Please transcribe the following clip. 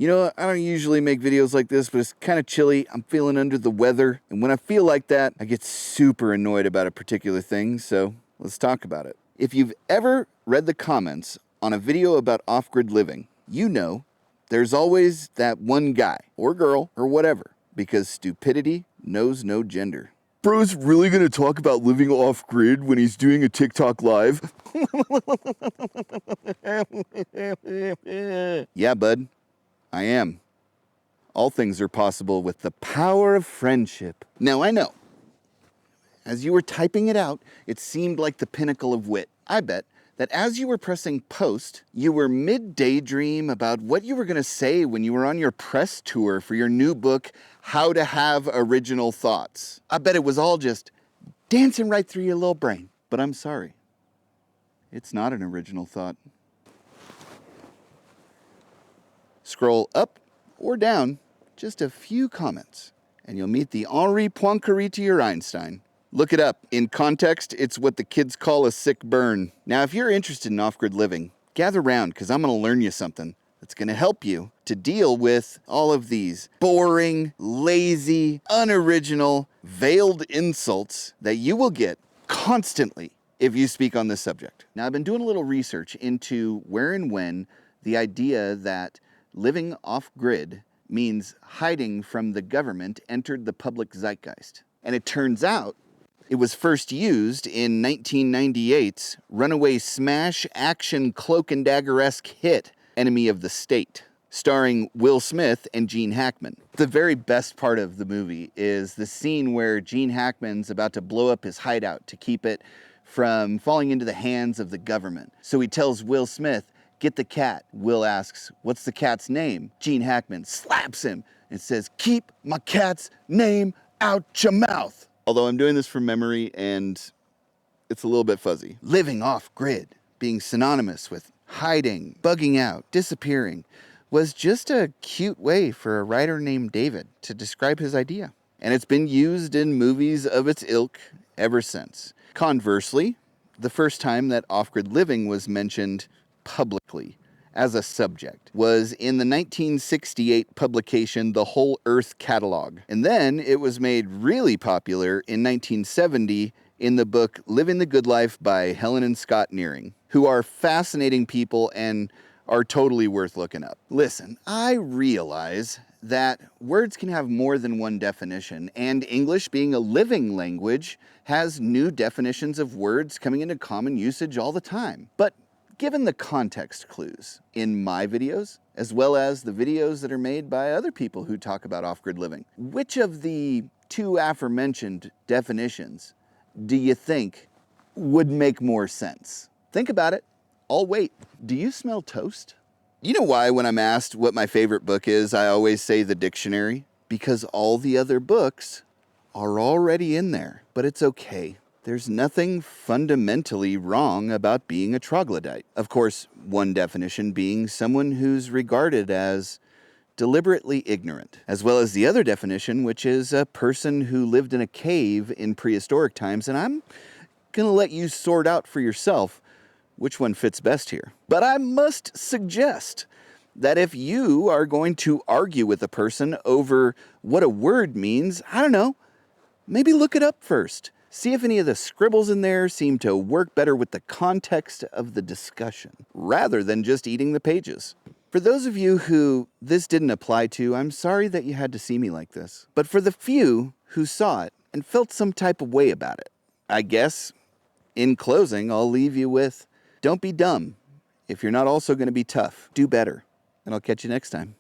You know, I don't usually make videos like this, but it's kind of chilly. I'm feeling under the weather. And when I feel like that, I get super annoyed about a particular thing. So let's talk about it. If you've ever read the comments on a video about off-grid living, you know there's always that one guy or girl or whatever, because stupidity knows no gender. Bro's really gonna talk about living off-grid when he's doing a TikTok live? Yeah, bud. I am. All things are possible with the power of friendship. Now, I know, as you were typing it out, it seemed like the pinnacle of wit. I bet that as you were pressing post, you were mid-daydream about what you were going to say when you were on your press tour for your new book, How to Have Original Thoughts. I bet it was all just dancing right through your little brain. But I'm sorry. It's not an original thought. Scroll up or down just a few comments, and you'll meet the Henri Poincaré to your Einstein. Look it up. In context, it's what the kids call a sick burn. Now, if you're interested in off-grid living, gather round, because I'm going to learn you something that's going to help you to deal with all of these boring, lazy, unoriginal, veiled insults that you will get constantly if you speak on this subject. Now, I've been doing a little research into where and when the idea that living off-grid means hiding from the government entered the public zeitgeist. And it turns out it was first used in 1998's runaway smash action cloak and dagger-esque hit, Enemy of the State, starring Will Smith and Gene Hackman. The very best part of the movie is the scene where Gene Hackman's about to blow up his hideout to keep it from falling into the hands of the government. So he tells Will Smith, "Get the cat." Will asks, "What's the cat's name?" Gene Hackman slaps him and says, "Keep my cat's name out your mouth." Although I'm doing this from memory and it's a little bit fuzzy. Living off-grid, being synonymous with hiding, bugging out, disappearing, was just a cute way for a writer named David to describe his idea. And it's been used in movies of its ilk ever since. Conversely, the first time that off-grid living was mentioned publicly as a subject was in the 1968 publication The Whole Earth Catalog. And then it was made really popular in 1970 in the book Living the Good Life by Helen and Scott Nearing, who are fascinating people and are totally worth looking up. Listen, I realize that words can have more than one definition, and English, being a living language, has new definitions of words coming into common usage all the time. But given the context clues in my videos, as well as the videos that are made by other people who talk about off-grid living, which of the two aforementioned definitions do you think would make more sense? Think about it. I'll wait. Do you smell toast? You know why when I'm asked what my favorite book is, I always say the dictionary? Because all the other books are already in there. But it's okay. There's nothing fundamentally wrong about being a troglodyte. Of course, one definition being someone who's regarded as deliberately ignorant, as well as the other definition, which is a person who lived in a cave in prehistoric times, and I'm gonna let you sort out for yourself which one fits best here. But I must suggest that if you are going to argue with a person over what a word means, I don't know, maybe look it up first. See if any of the scribbles in there seem to work better with the context of the discussion, rather than just eating the pages. For those of you who this didn't apply to, I'm sorry that you had to see me like this. But for the few who saw it and felt some type of way about it, I guess, in closing, I'll leave you with, don't be dumb. If you're not also going to be tough, do better. And I'll catch you next time.